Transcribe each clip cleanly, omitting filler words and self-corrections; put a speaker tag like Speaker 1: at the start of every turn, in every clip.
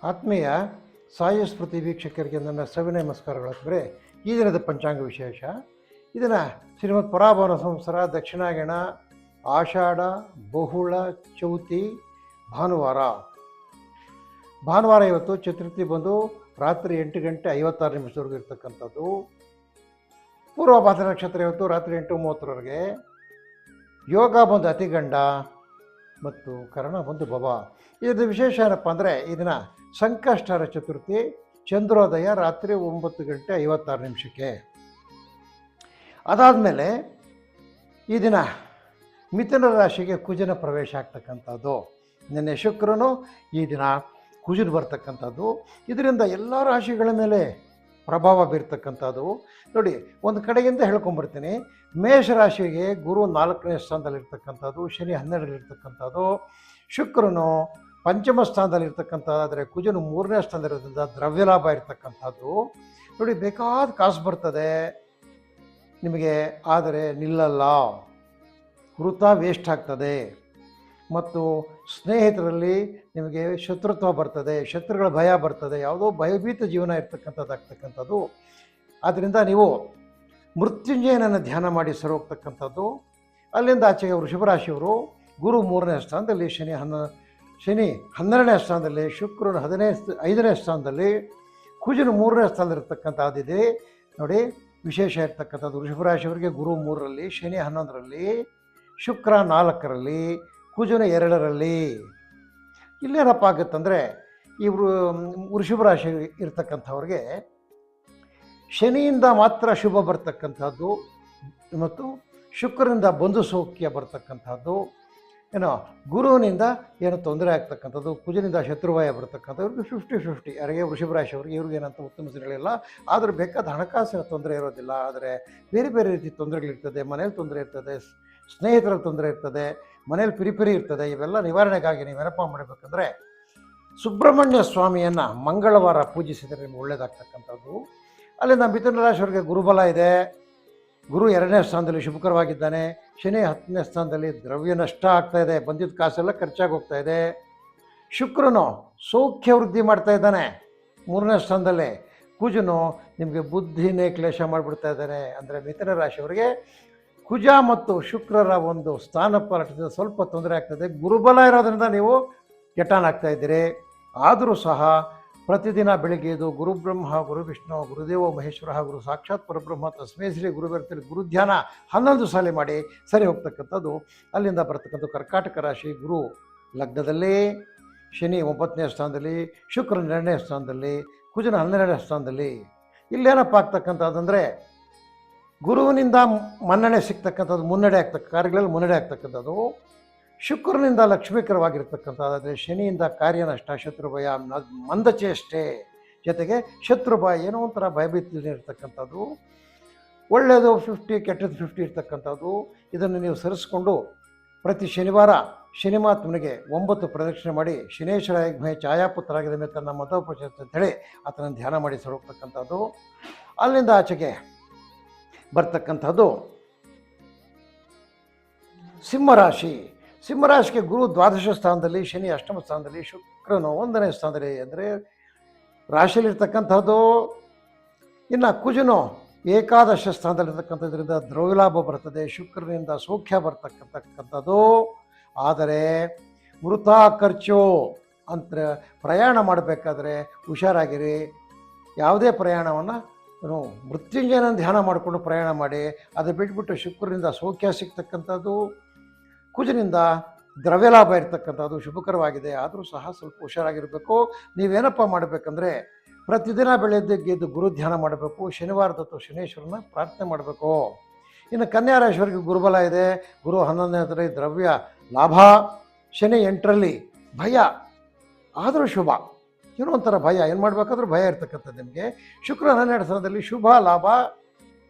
Speaker 1: ಆತ್ಮೀಯ ಸಾಯಿ ಸ್ಮೃತಿ ವೀಕ್ಷಕರಿಗೆ ನನ್ನ ಸವಿನಯ ನಮಸ್ಕಾರಗಳು. ಈ ದಿನದ ಪಂಚಾಂಗ ವಿಶೇಷ. ಇದನ್ನು ಶ್ರೀಮದ್ ಪರಾಭವನ ಸಂವತ್ಸರ ದಕ್ಷಿಣಾಯಣ ಆಷಾಢ ಬಹುಳ ಚೌತಿ ಭಾನುವಾರ ಇವತ್ತು ಚತುರ್ಥಿ ಬಂದು ರಾತ್ರಿ 8:56 ಇರ್ತಕ್ಕಂಥದ್ದು. ಪೂರ್ವಭಾದ್ರ ನಕ್ಷತ್ರ ಇವತ್ತು ರಾತ್ರಿ 8:30 ಯೋಗ ಬಂದು ಅತಿಗಂಡ ಮತ್ತು ಕರ್ಣ ಬಂದು ಬಬ. ಇದ್ರ ವಿಶೇಷ ಏನಪ್ಪ ಅಂದರೆ ಇದನ್ನ ಸಂಕಷ್ಟರ ಚತುರ್ಥಿ, ಚಂದ್ರೋದಯ ರಾತ್ರಿ 9:56. ಅದಾದಮೇಲೆ ಈ ದಿನ ಮಿಥುನ ರಾಶಿಗೆ ಕುಜನ ಪ್ರವೇಶ ಆಗ್ತಕ್ಕಂಥದ್ದು. ನಿನ್ನೆ ಶುಕ್ರನು ಈ ದಿನ ಕುಜನ ಬರ್ತಕ್ಕಂಥದ್ದು. ಇದರಿಂದ ಎಲ್ಲ ರಾಶಿಗಳ ಮೇಲೆ ಪ್ರಭಾವ ಬೀರ್ತಕ್ಕಂಥದ್ದು. ನೋಡಿ, ಒಂದು ಕಡೆಯಿಂದ ಹೇಳ್ಕೊಂಬರ್ತೀನಿ. ಮೇಷರಾಶಿಗೆ ಗುರು 4ನೇ ಸ್ಥಾನದಲ್ಲಿರ್ತಕ್ಕಂಥದ್ದು, ಶನಿ 12ರಲ್ಲಿರ್ತಕ್ಕಂಥದ್ದು, ಶುಕ್ರನು ಪಂಚಮ ಸ್ಥಾನದಲ್ಲಿರ್ತಕ್ಕಂಥದ್ದಾದರೆ ಕುಜನು 3ನೇ ಸ್ಥಾನದಲ್ಲಿರೋದ್ರಿಂದ ದ್ರವ್ಯ ಲಾಭ ಇರ್ತಕ್ಕಂಥದ್ದು. ನೋಡಿ, ಬೇಕಾದ ಕಾಸು ಬರ್ತದೆ ನಿಮಗೆ, ಆದರೆ ನಿಲ್ಲಲ್ಲ, ವೃಥಾ ವೇಸ್ಟ್ ಆಗ್ತದೆ. ಮತ್ತು ಸ್ನೇಹಿತರಲ್ಲಿ ನಿಮಗೆ ಶತ್ರುತ್ವ ಬರ್ತದೆ, ಶತ್ರುಗಳ ಭಯ ಬರ್ತದೆ, ಯಾವುದೋ ಭಯಭೀತ ಜೀವನ ಇರ್ತಕ್ಕಂಥದ್ದಾಗ್ತಕ್ಕಂಥದ್ದು. ಆದ್ದರಿಂದ ನೀವು ಮೃತ್ಯುಂಜಯನನ್ನು ಧ್ಯಾನ ಮಾಡಿ ಸರೋಗ್ತಕ್ಕಂಥದ್ದು. ಅಲ್ಲಿಂದ ಆಚೆಗೆ ವೃಷಭರಾಶಿಯವರು ಗುರು 3ನೇ ಸ್ಥಾನದಲ್ಲಿ, ಶನಿ 12ನೇ ಸ್ಥಾನದಲ್ಲಿ, ಶುಕ್ರನು 5ನೇ ಸ್ಥಾನದಲ್ಲಿ, ಕುಜನು 3ನೇ ಸ್ಥಾನದಲ್ಲಿರ್ತಕ್ಕಂಥದ್ದಿದೆ. ನೋಡಿ, ವಿಶೇಷ ಇರ್ತಕ್ಕಂಥದ್ದು ವೃಷಭರಾಶಿಯವರಿಗೆ ಗುರು 3ರಲ್ಲಿ, ಶನಿ 11ರಲ್ಲಿ, ಶುಕ್ರ 4ರಲ್ಲಿ, ಕುಜನು 2ರಲ್ಲಿ. ಇಲ್ಲೇನಪ್ಪ ಆಗುತ್ತಂದರೆ ಇವರು ವೃಷಭರಾಶಿ ಇರ್ತಕ್ಕಂಥವ್ರಿಗೆ ಶನಿಯಿಂದ ಮಾತ್ರ ಶುಭ ಬರ್ತಕ್ಕಂಥದ್ದು ಮತ್ತು ಶುಕ್ರನಿಂದ ಬಂಧು ಸೌಖ್ಯ ಬರ್ತಕ್ಕಂಥದ್ದು. ಗುರುವಿನಿಂದ ಏನು ತೊಂದರೆ ಆಗ್ತಕ್ಕಂಥದ್ದು, ಕುಜನಿಂದ ಶತ್ರುಭಯ ಬರ್ತಕ್ಕಂಥದ್ದು. ಇವ್ರಿಗೆ 50-50. ಯಾರಿಗೆ ವೃಷಭರಾಶಿಯವ್ರಿಗೆ ಇವ್ರಿಗೇನಂತ ಉತ್ತಮ ದಿನಗಳಿಲ್ಲ, ಆದರೆ ಬೇಕಾದ ಹಣಕಾಸಿನ ತೊಂದರೆ ಇರೋದಿಲ್ಲ. ಆದರೆ ಬೇರೆ ಬೇರೆ ರೀತಿ ತೊಂದರೆಗಳಿರ್ತದೆ. ಮನೇಲಿ ತೊಂದರೆ ಇರ್ತದೆ, ಸ್ನೇಹಿತರ ತೊಂದರೆ ಇರ್ತದೆ, ಮನೇಲಿ ಪಿರಿಪಿರಿ ಇರ್ತದೆ. ಇವೆಲ್ಲ ನಿವಾರಣೆಗಾಗಿ ನೀವೇನಪ್ಪ ಮಾಡಬೇಕಂದ್ರೆ ಸುಬ್ರಹ್ಮಣ್ಯ ಸ್ವಾಮಿಯನ್ನು ಮಂಗಳವಾರ ಪೂಜಿಸಿದರೆ ನಿಮ್ಗೆ ಒಳ್ಳೆಯದಾಗ್ತಕ್ಕಂಥದ್ದು. ಅಲ್ಲಿಂದ ಮಿಥುನ ರಾಶಿಯವರಿಗೆ ಗುರುಬಲ ಇದೆ. ಗುರು 2ನೇ ಸ್ಥಾನದಲ್ಲಿ ಶುಭಕರವಾಗಿದ್ದಾನೆ. ಶನಿ 10ನೇ ಸ್ಥಾನದಲ್ಲಿ ದ್ರವ್ಯ ನಷ್ಟ ಆಗ್ತಾಯಿದೆ, ಬಂದಿದ್ದ ಕಾಸೆಲ್ಲ ಖರ್ಚಾಗಿ ಹೋಗ್ತಾ ಇದೆ. ಶುಕ್ರನು ಸೌಖ್ಯ ವೃದ್ಧಿ ಮಾಡ್ತಾ ಇದ್ದಾನೆ 3ನೇ ಸ್ಥಾನದಲ್ಲಿ. ಕುಜನು ನಿಮಗೆ ಬುದ್ಧಿನೇ ಕ್ಲೇಶ ಮಾಡಿಬಿಡ್ತಾ ಇದ್ದಾನೆ. ಅಂದರೆ ಮಿಥುನ ರಾಶಿಯವರಿಗೆ ಕುಜ ಮತ್ತು ಶುಕ್ರರ ಒಂದು ಸ್ಥಾನ ಪಲಟದಿಂದ ಸ್ವಲ್ಪ ತೊಂದರೆ ಆಗ್ತದೆ. ಗುರುಬಲ ಇರೋದ್ರಿಂದ ನೀವು ಕೆಟ್ಟಾನಾಗ್ತಾ ಇದ್ದೀರಿ. ಆದರೂ ಸಹ ಪ್ರತಿದಿನ ಬೆಳಿಗ್ಗೆ ಇದು ಗುರುಬ್ರಹ್ಮ ಗುರು ವಿಷ್ಣು ಗುರುದೇವ ಮಹೇಶ್ವರ ಗುರು ಸಾಕ್ಷಾತ್ ಪರಬ್ರಹ್ಮ ತಸ್ಮೈ ಶ್ರೀ ಗುರುಬರ್ತೇನೆ ಗುರುಧ್ಯಾನ 11 ಸಾಲಿ ಮಾಡಿ ಸರಿ ಹೋಗ್ತಕ್ಕಂಥದ್ದು. ಅಲ್ಲಿಂದ ಬರ್ತಕ್ಕಂಥ ಕರ್ಕಾಟಕ ರಾಶಿ ಗುರು ಲಗ್ನದಲ್ಲಿ, ಶನಿ 9ನೇ ಸ್ಥಾನದಲ್ಲಿ, ಶುಕ್ರನ 2ನೇ ಸ್ಥಾನದಲ್ಲಿ, ಕುಜನ 12ನೇ ಸ್ಥಾನದಲ್ಲಿ. ಇಲ್ಲೇನಪ್ಪ ಆಗ್ತಕ್ಕಂಥದ್ದಂದರೆ ಗುರುವಿನಿಂದ ಮನ್ನಣೆ ಸಿಗ್ತಕ್ಕಂಥದ್ದು, ಮುನ್ನಡೆ ಕಾರ್ಯಗಳಲ್ಲಿ ಮುನ್ನಡೆ ಆಗ್ತಕ್ಕಂಥದ್ದು. ಶುಕ್ರನಿಂದ ಲಕ್ಷ್ಮೀಕರವಾಗಿರ್ತಕ್ಕಂಥದ್ದಾದರೆ ಶನಿಯಿಂದ ಕಾರ್ಯನಷ್ಟ, ಶತ್ರುಭಯ, ಮಂದಚೇಷ್ಟೆ, ಜೊತೆಗೆ ಶತ್ರುಭಯ, ಏನೋ ಒಂಥರ ಭಯಭೀತಿ ಇರ್ತಕ್ಕಂಥದ್ದು. ಒಳ್ಳೆಯದು 50, ಕೆಟ್ಟದ್ದು 50 ಇರ್ತಕ್ಕಂಥದ್ದು. ಇದನ್ನು ನೀವು ಸರಿಸ್ಕೊಂಡು ಪ್ರತಿ ಶನಿವಾರ ಶನಿಮಾತ್ಮನಿಗೆ 9 ಪ್ರದಕ್ಷಿಣೆ ಮಾಡಿ ಶನೇಶ್ವರ ಯಜ್ಞ ಛಾಯಾಪುತ್ರರಾಗಿದ ಮೇಲೆ ತನ್ನ ಮತೋಪಚರಿತ ಅಂತೇಳಿ ಆತನ ಧ್ಯಾನ ಮಾಡಿ ಸರೋಗ್ತಕ್ಕಂಥದ್ದು. ಅಲ್ಲಿಂದ ಆಚೆಗೆ ಬರ್ತಕ್ಕಂಥದ್ದು ಸಿಂಹರಾಶಿಗೆ ಗುರು 12ನೇ ಸ್ಥಾನದಲ್ಲಿ, ಶನಿ 8ಮ ಸ್ಥಾನದಲ್ಲಿ, ಶುಕ್ರನು 1ನೇ ಸ್ಥಾನದಲ್ಲಿ. ಅಂದರೆ ರಾಶಿಯಲ್ಲಿರ್ತಕ್ಕಂಥದ್ದು. ಇನ್ನು ಕುಜನು ಏಕಾದಶ ಸ್ಥಾನದಲ್ಲಿರ್ತಕ್ಕಂಥದ್ರಿಂದ ದ್ರವ್ಯಲಾಭ ಬರ್ತದೆ, ಶುಕ್ರನಿಂದ ಸೌಖ್ಯ ಬರ್ತಕ್ಕಂಥದ್ದು. ಆದರೆ ವೃಥಾ ಖರ್ಚು ಅಂತ ಪ್ರಯಾಣ ಮಾಡಬೇಕಾದ್ರೆ ಹುಷಾರಾಗಿರಿ. ಯಾವುದೇ ಪ್ರಯಾಣವನ್ನು ಮೃತ್ಯುಂಜಯನ ಧ್ಯಾನ ಮಾಡಿಕೊಂಡು ಪ್ರಯಾಣ ಮಾಡಿ. ಅದು ಬಿಟ್ಬಿಟ್ಟು ಶುಕ್ರನಿಂದ ಸೌಖ್ಯ ಸಿಗ್ತಕ್ಕಂಥದ್ದು, ಕುಜನಿಂದ ದ್ರವ್ಯಲಾಭ ಇರ್ತಕ್ಕಂಥದ್ದು ಶುಭಕರವಾಗಿದೆ. ಆದರೂ ಸಹ ಸ್ವಲ್ಪ ಹುಷಾರಾಗಿರಬೇಕು. ನೀವೇನಪ್ಪ ಮಾಡಬೇಕಂದ್ರೆ ಪ್ರತಿದಿನ ಬೆಳೆದ್ದು ಗುರು ಧ್ಯಾನ ಮಾಡಬೇಕು. ಶನಿವಾರದತ್ತು ಶನೇಶ್ವರನ ಪ್ರಾರ್ಥನೆ ಮಾಡಬೇಕು. ಇನ್ನು ಕನ್ಯಾ ರಾಶಿಯವರಿಗೆ ಗುರುಬಲ ಇದೆ. ಗುರು 11ನೇ ದ್ರವ್ಯ ಲಾಭ, ಶನಿ 8ರಲ್ಲಿ ಭಯ, ಆದರೂ ಶುಭ. ಏನೋ ಒಂಥರ ಭಯ, ಏನು ಮಾಡಬೇಕಾದ್ರೂ ಭಯ ಇರ್ತಕ್ಕಂಥದ್ದು ನಿಮಗೆ. ಶುಕ್ರ 12ನೇ ಸ್ಥಾನದಲ್ಲಿ ಶುಭ ಲಾಭ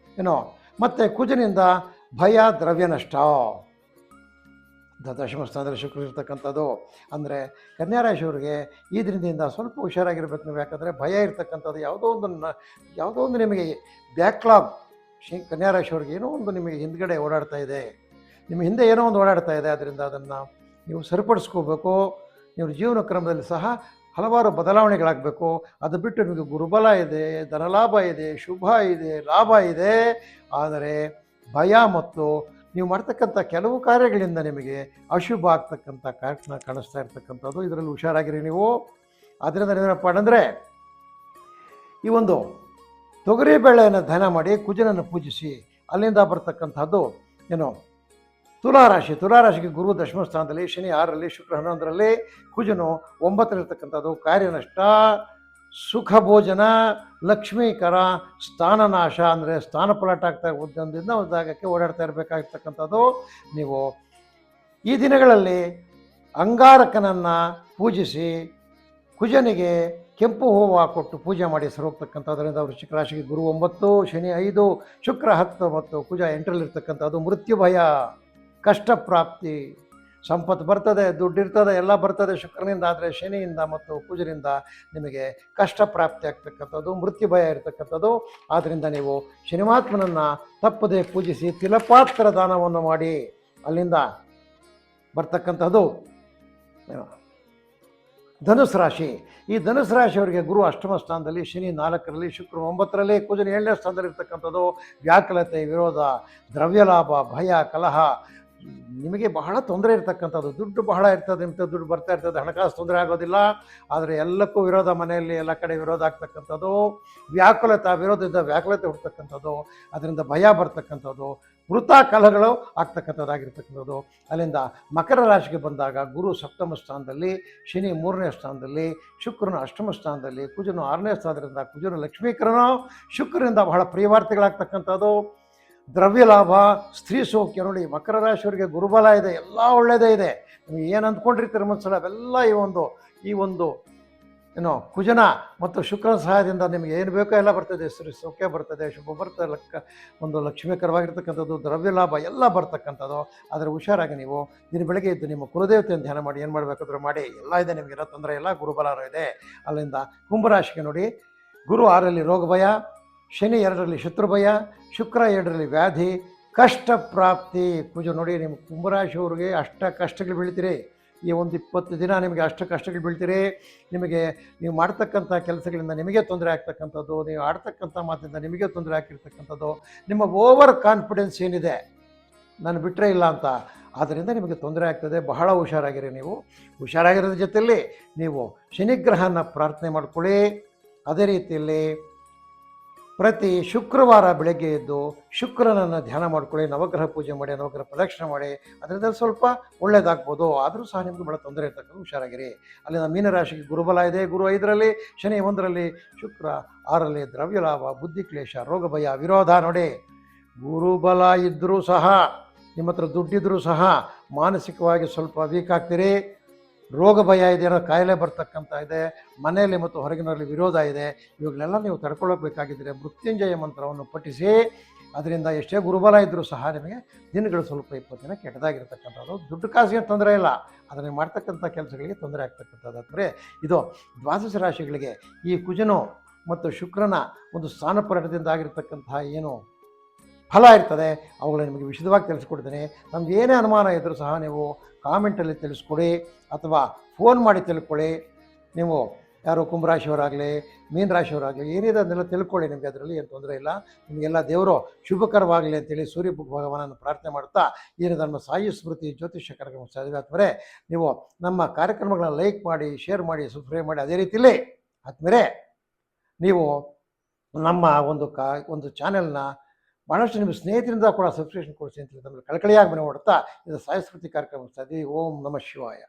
Speaker 1: ಮತ್ತು ಕುಜನಿಂದ ಭಯ, ದ್ರವ್ಯ ನಷ್ಟ. ದಶಮ ಸ್ಥಾನದಲ್ಲಿ ಶುಕ್ರ ಇರ್ತಕ್ಕಂಥದ್ದು. ಅಂದರೆ ಕನ್ಯಾ ರಾಶಿಯವರಿಗೆ ಈ ದಿನದಿಂದ ಸ್ವಲ್ಪ ಹುಷಾರಾಗಿರ್ಬೇಕು ನೀವು. ಯಾಕಂದರೆ ಭಯ ಇರ್ತಕ್ಕಂಥದ್ದು, ಯಾವುದೋ ಒಂದು ನಿಮಗೆ ಬ್ಯಾಕ್ಲಾಗ್. ಕನ್ಯಾ ರಾಶಿಯವ್ರಿಗೆ ಏನೋ ಒಂದು ನಿಮಗೆ ಹಿಂದ್ಗಡೆ ಓಡಾಡ್ತಾ ಇದೆ, ನಿಮ್ಮ ಹಿಂದೆ ಏನೋ ಒಂದು ಓಡಾಡ್ತಾ ಇದೆ. ಅದರಿಂದ ಅದನ್ನು ನೀವು ಸರಿಪಡಿಸ್ಕೋಬೇಕು. ನೀವು ಜೀವನ ಕ್ರಮದಲ್ಲಿ ಸಹ ಹಲವಾರು ಬದಲಾವಣೆಗಳಾಗಬೇಕು. ಅದು ಬಿಟ್ಟು ನಿಮಗೆ ಗುರುಬಲ ಇದೆ, ಧನಲಾಭ ಇದೆ, ಶುಭ ಇದೆ, ಲಾಭ ಇದೆ. ಆದರೆ ಭಯ ಮತ್ತು ನೀವು ಮಾಡ್ತಕ್ಕಂಥ ಕೆಲವು ಕಾರ್ಯಗಳಿಂದ ನಿಮಗೆ ಅಶುಭ ಆಗ್ತಕ್ಕಂಥ ಕಾರ್ಯಕ್ರಮ ಕಾಣಿಸ್ತಾ ಇರ್ತಕ್ಕಂಥದ್ದು. ಇದರಲ್ಲಿ ಹುಷಾರಾಗಿರಿ ನೀವು. ಅದರಿಂದ ನೀವೇನಪ್ಪ ಅಂದರೆ ಈ ಒಂದು ತೊಗರಿ ಬೇಳೆಯನ್ನು ದಾನ ಮಾಡಿ ಕುಜನನ್ನು ಪೂಜಿಸಿ ಅಲ್ಲಿಂದ ಬರ್ತಕ್ಕಂಥದ್ದು ಏನು ತುಲಾರಾಶಿಗೆ ಗುರು ದಶಮ ಸ್ಥಾನದಲ್ಲಿ, ಶನಿ 6ರಲ್ಲಿ, ಶುಕ್ರ 11ರಲ್ಲಿ, ಕುಜನು 9ರಲ್ಲಿರ್ತಕ್ಕಂಥದ್ದು. ಕಾರ್ಯನಷ್ಟ, ಸುಖ ಭೋಜನ, ಲಕ್ಷ್ಮೀಕರ, ಸ್ಥಾನನಾಶ ಅಂದರೆ ಸ್ಥಾನ ಪಲಾಟ ಆಗ್ತಾ ಒಂದೊಂದಿಂದ ಒಂದು ಜಾಗಕ್ಕೆ ಓಡಾಡ್ತಾ ಇರಬೇಕಾಗಿರ್ತಕ್ಕಂಥದ್ದು. ನೀವು ಈ ದಿನಗಳಲ್ಲಿ ಅಂಗಾರಕನನ್ನು ಪೂಜಿಸಿ ಕುಜನಿಗೆ ಕೆಂಪು ಹೂವು ಕೊಟ್ಟು ಪೂಜೆ ಮಾಡಿ ಹೋಗ್ತಕ್ಕಂಥದ್ರಿಂದ ವೃಶ್ಚಿಕ ರಾಶಿಗೆ ಗುರು 9, ಶನಿ 5, ಶುಕ್ರ 10 ಮತ್ತು ಕುಜ 8ರಲ್ಲಿರ್ತಕ್ಕಂಥದ್ದು. ಮೃತ್ಯು ಭಯ, ಕಷ್ಟ ಪ್ರಾಪ್ತಿ, ಸಂಪತ್ತು ಬರ್ತದೆ, ದುಡ್ಡಿರ್ತದೆ, ಎಲ್ಲ ಬರ್ತದೆ ಶುಕ್ರನಿಂದ. ಆದರೆ ಶನಿಯಿಂದ ಮತ್ತು ಕುಜನಿಂದ ನಿಮಗೆ ಕಷ್ಟ ಪ್ರಾಪ್ತಿ ಆಗ್ತಕ್ಕಂಥದ್ದು, ಮೃತ್ಯು ಭಯ ಇರತಕ್ಕಂಥದ್ದು. ಆದ್ದರಿಂದ ನೀವು ಶನಿಮಾತ್ಮನನ್ನು ತಪ್ಪದೆ ಪೂಜಿಸಿ ತಿಲಪಾತ್ರ ದಾನವನ್ನು ಮಾಡಿ ಅಲ್ಲಿಂದ ಬರ್ತಕ್ಕಂಥದ್ದು ಧನುಸ್ ರಾಶಿ. ಈ ಧನುಸ್ ರಾಶಿಯವರಿಗೆ ಗುರು ಅಷ್ಟಮ ಸ್ಥಾನದಲ್ಲಿ, ಶನಿ 4ರಲ್ಲಿ, ಶುಕ್ರ 9ರಲ್ಲಿ, ಕುಜನ 7ನೇ ಸ್ಥಾನದಲ್ಲಿ ಇರ್ತಕ್ಕಂಥದ್ದು. ವ್ಯಾಕುಲತೆ, ವಿರೋಧ, ದ್ರವ್ಯಲಾಭ, ಭಯ, ಕಲಹ, ನಿಮಗೆ ಬಹಳ ತೊಂದರೆ ಇರ್ತಕ್ಕಂಥದ್ದು. ದುಡ್ಡು ಬಹಳ ಇರ್ತದೆ, ಇಂಥ ದುಡ್ಡು ಬರ್ತಾ ಇರ್ತದೆ, ಹಣಕಾಸು ತೊಂದರೆ ಆಗೋದಿಲ್ಲ. ಆದರೆ ಎಲ್ಲಕ್ಕೂ ವಿರೋಧ, ಮನೆಯಲ್ಲಿ ಎಲ್ಲ ಕಡೆ ವಿರೋಧ ಆಗ್ತಕ್ಕಂಥದ್ದು. ವಿರೋಧದಿಂದ ವ್ಯಾಕುಲತೆ ಹುಡ್ತಕ್ಕಂಥದ್ದು, ಅದರಿಂದ ಭಯ ಬರ್ತಕ್ಕಂಥದ್ದು, ವೃತ ಕಲಹಗಳು ಆಗ್ತಕ್ಕಂಥದ್ದಾಗಿರ್ತಕ್ಕಂಥದ್ದು. ಅಲ್ಲಿಂದ ಮಕರ ರಾಶಿಗೆ ಬಂದಾಗ ಗುರು 7ಮ ಸ್ಥಾನದಲ್ಲಿ, ಶನಿ 3ನೇ ಸ್ಥಾನದಲ್ಲಿ, ಶುಕ್ರನು 8ಮ ಸ್ಥಾನದಲ್ಲಿ, ಕುಜನು 6ನೇ ಸ್ಥಾನದಿಂದ. ಕುಜನು ಲಕ್ಷ್ಮೀಕರನು, ಶುಕ್ರನಿಂದ ಬಹಳ ಪ್ರಿಯವಾರ್ತೆಗಳಾಗ್ತಕ್ಕಂಥದ್ದು. ದ್ರವ್ಯ ಲಾಭ, ಸ್ತ್ರೀ ಸೌಖ್ಯ. ನೋಡಿ, ಮಕರ ರಾಶಿಯವರಿಗೆ ಗುರುಬಲ ಇದೆ, ಎಲ್ಲ ಒಳ್ಳೆಯದೇ ಇದೆ. ನೀವು ಏನು ಅಂದ್ಕೊಂಡಿರ್ತೀರ ಮನಸ್ಸಲ್ಲ ಅವೆಲ್ಲ ಈ ಒಂದು ಏನೋ ಕುಜನ ಮತ್ತು ಶುಕ್ರನ ಸಹಾಯದಿಂದ ನಿಮಗೆ ಏನು ಬೇಕೋ ಎಲ್ಲ ಬರ್ತದೆ. ಸ್ತ್ರೀ ಸೌಖ್ಯ ಬರ್ತದೆ, ಶುಭ ಬರ್ತದೆ, ಒಂದು ಲಕ್ಷ್ಮೀಕರವಾಗಿರ್ತಕ್ಕಂಥದ್ದು, ದ್ರವ್ಯ ಲಾಭ ಎಲ್ಲ ಬರ್ತಕ್ಕಂಥದ್ದು. ಆದರೆ ಹುಷಾರಾಗಿ ನೀವು ದಿನ ಬೆಳಗ್ಗೆ ಇದ್ದು ನಿಮ್ಮ ಕುಲದೇವತೆಯನ್ನು ಧ್ಯಾನ ಮಾಡಿ, ಏನು ಮಾಡಬೇಕಾದ್ರೂ ಮಾಡಿ, ಎಲ್ಲ ಇದೆ, ನಿಮಗೆಲ್ಲ ತೊಂದರೆ ಇಲ್ಲ, ಗುರುಬಲನೂ ಇದೆ. ಅಲ್ಲಿಂದ ಕುಂಭರಾಶಿಗೆ ನೋಡಿ, ಗುರು 6ರಲ್ಲಿ ರೋಗ ಭಯ, ಶನಿ 2ರಲ್ಲಿ ಶತ್ರು ಭಯ, ಶುಕ್ರ 7ರಲ್ಲಿ ವ್ಯಾಧಿ, ಕಷ್ಟ ಪ್ರಾಪ್ತಿ. ಕುಜ ನೋಡಿ, ನಿಮ್ಮ ಕುಂಭರಾಶಿಯವ್ರಿಗೆ ಅಷ್ಟ ಕಷ್ಟಗಳು ಬೀಳ್ತೀರಿ. ಈ ಒಂದು 20 ದಿನ ನಿಮಗೆ ಅಷ್ಟು ಕಷ್ಟಗಳು ಬೀಳ್ತೀರಿ. ನಿಮಗೆ ನೀವು ಮಾಡ್ತಕ್ಕಂಥ ಕೆಲಸಗಳಿಂದ ನಿಮಗೆ ತೊಂದರೆ ಆಗ್ತಕ್ಕಂಥದ್ದು, ನೀವು ಆಡ್ತಕ್ಕಂಥ ಮಾತಿಂದ ನಿಮಗೆ ತೊಂದರೆ ಆಗಿರ್ತಕ್ಕಂಥದ್ದು. ನಿಮ್ಮ ಓವರ್ ಕಾನ್ಫಿಡೆನ್ಸ್ ಏನಿದೆ, ನಾನು ಬಿಟ್ಟರೆ ಇಲ್ಲ ಅಂತ, ಆದ್ದರಿಂದ ನಿಮಗೆ ತೊಂದರೆ ಆಗ್ತದೆ. ಬಹಳ ಹುಷಾರಾಗಿರಿ ನೀವು. ಹುಷಾರಾಗಿರೋದ್ರ ಜೊತೆಯಲ್ಲಿ ನೀವು ಶನಿಗ್ರಹನ ಪ್ರಾರ್ಥನೆ ಮಾಡ್ಕೊಳ್ಳಿ. ಅದೇ ರೀತಿಯಲ್ಲಿ ಪ್ರತಿ ಶುಕ್ರವಾರ ಬೆಳಗ್ಗೆ ಎದ್ದು ಶುಕ್ರನನ್ನು ಧ್ಯಾನ ಮಾಡ್ಕೊಳ್ಳಿ, ನವಗ್ರಹ ಪೂಜೆ ಮಾಡಿ, ನವಗ್ರಹ ಪ್ರದಕ್ಷಿಣೆ ಮಾಡಿ. ಅದರಿಂದ ಸ್ವಲ್ಪ ಒಳ್ಳೆಯದಾಗ್ಬೋದು. ಆದರೂ ಸಹ ನಿಮಗೆ ಭಾಳ ತೊಂದರೆ ಇರ್ತಕ್ಕಂಥ ಹುಷಾರಾಗಿರಿ. ಅಲ್ಲಿಂದ ಮೀನರಾಶಿಗೆ ಗುರುಬಲ ಇದೆ, ಗುರು 5ರಲ್ಲಿ, ಶನಿ 1ರಲ್ಲಿ, ಶುಕ್ರ 6ರಲ್ಲಿ. ದ್ರವ್ಯ ಲಾಭ, ಬುದ್ಧಿ ಕ್ಲೇಶ, ರೋಗ ಭಯ, ವಿರೋಧ. ನೋಡಿ, ಗುರುಬಲ ಇದ್ದರೂ ಸಹ, ನಿಮ್ಮ ಹತ್ರ ದುಡ್ಡಿದ್ರೂ ಸಹ ಮಾನಸಿಕವಾಗಿ ಸ್ವಲ್ಪ ವೀಕ್ ಆಗ್ತೀರಿ. ರೋಗ ಭಯ ಇದೆ, ಏನೋ ಕಾಯಿಲೆ ಬರ್ತಕ್ಕಂಥ ಇದೆ, ಮನೆಯಲ್ಲಿ ಮತ್ತು ಹೊರಗಿನಲ್ಲಿ ವಿರೋಧ ಇದೆ. ಇವುಗಳೆಲ್ಲ ನೀವು ತಡ್ಕೊಳ್ಳೋಕ್ಬೇಕಾಗಿದ್ದರೆ ಮೃತ್ಯುಂಜಯ ಮಂತ್ರವನ್ನು ಪಠಿಸಿ. ಅದರಿಂದ ಎಷ್ಟೇ ಗುರುಬಲ ಇದ್ದರೂ ಸಹ ನಿಮಗೆ ದಿನಗಳು ಸ್ವಲ್ಪ 20 ದಿನ ಕೆಟ್ಟದಾಗಿರ್ತಕ್ಕಂಥದ್ದು. ದುಡ್ಡು ಕಾಸಿಗೆ ತೊಂದರೆ ಇಲ್ಲ, ಆದರೆ ನೀವು ಮಾಡ್ತಕ್ಕಂಥ ಕೆಲಸಗಳಿಗೆ ತೊಂದರೆ ಆಗ್ತಕ್ಕಂಥದ್ದು. ಅಂದರೆ ಇದು ದ್ವಾದಶ ರಾಶಿಗಳಿಗೆ ಈ ಕುಜನು ಮತ್ತು ಶುಕ್ರನ ಒಂದು ಸ್ಥಾನಪಲಟದಿಂದ ಆಗಿರ್ತಕ್ಕಂತಹ ಏನು ಫಲ ಇರ್ತದೆ ಅವುಗಳನ್ನ ನಿಮಗೆ ವಿಶದವಾಗಿ ತಿಳಿಸ್ಕೊಡ್ತೀನಿ. ನಮ್ಗೆ ಏನೇ ಅನುಮಾನ ಇದ್ದರೂ ಸಹ ನೀವು ಕಾಮೆಂಟಲ್ಲಿ ತಿಳಿಸ್ಕೊಡಿ ಅಥವಾ ಫೋನ್ ಮಾಡಿ ತಿಳ್ಕೊಳ್ಳಿ. ನೀವು ಯಾರು ಕುಂಭರಾಶಿಯವರಾಗಲಿ, ಮೀನರಾಶಿಯವರಾಗಲಿ, ಏನಿದೆ ಅದನ್ನೆಲ್ಲ ತಿಳ್ಕೊಳ್ಳಿ. ನಿಮಗೆ ಅದರಲ್ಲಿ ಏನು ತೊಂದರೆ ಇಲ್ಲ. ನಿಮಗೆಲ್ಲ ದೇವರು ಶುಭಕರವಾಗಲಿ ಅಂತೇಳಿ ಸೂರ್ಯ ಭಗವಾನನ್ನು ಪ್ರಾರ್ಥನೆ ಮಾಡ್ತಾ ಏನು ನಮ್ಮ ಸಾಯಿ ಸ್ಮೃತಿ ಜ್ಯೋತಿಷ್ಯ ಕಾರ್ಯಕ್ರಮ ಸಾಧ್ಯ ಆದಮೇಲೆ ನೀವು ನಮ್ಮ ಕಾರ್ಯಕ್ರಮಗಳನ್ನ ಲೈಕ್ ಮಾಡಿ, ಶೇರ್ ಮಾಡಿ, ಸಬ್ಸ್ಕ್ರೈಬ್ ಮಾಡಿ. ಅದೇ ರೀತಿಯಲ್ಲಿ ಆದಮೇಲೆ ನೀವು ನಮ್ಮ ಒಂದು ಚಾನೆಲ್ನ ಭಾಳಷ್ಟು ನಿಮ್ಮ ಸ್ನೇಹಿತರಿಂದ ಕೂಡ ಸಬ್ಸ್ಕ್ರಿಪ್ಷನ್ ಕೊಡಿಸಿ ಅಂತ ತಮ್ಮಲ್ಲಿ ಕಳಕಳಿಯಾಗಿ ಮನೆ ಮಾಡುತ್ತಾ ಇದು ಸಾಯಿ ಸ್ಮೃತಿ ಕಾರ್ಯಕ್ರಮ ಸಾಧ್ಯ. ಓಂ ನಮಃ ಶಿವಾಯ.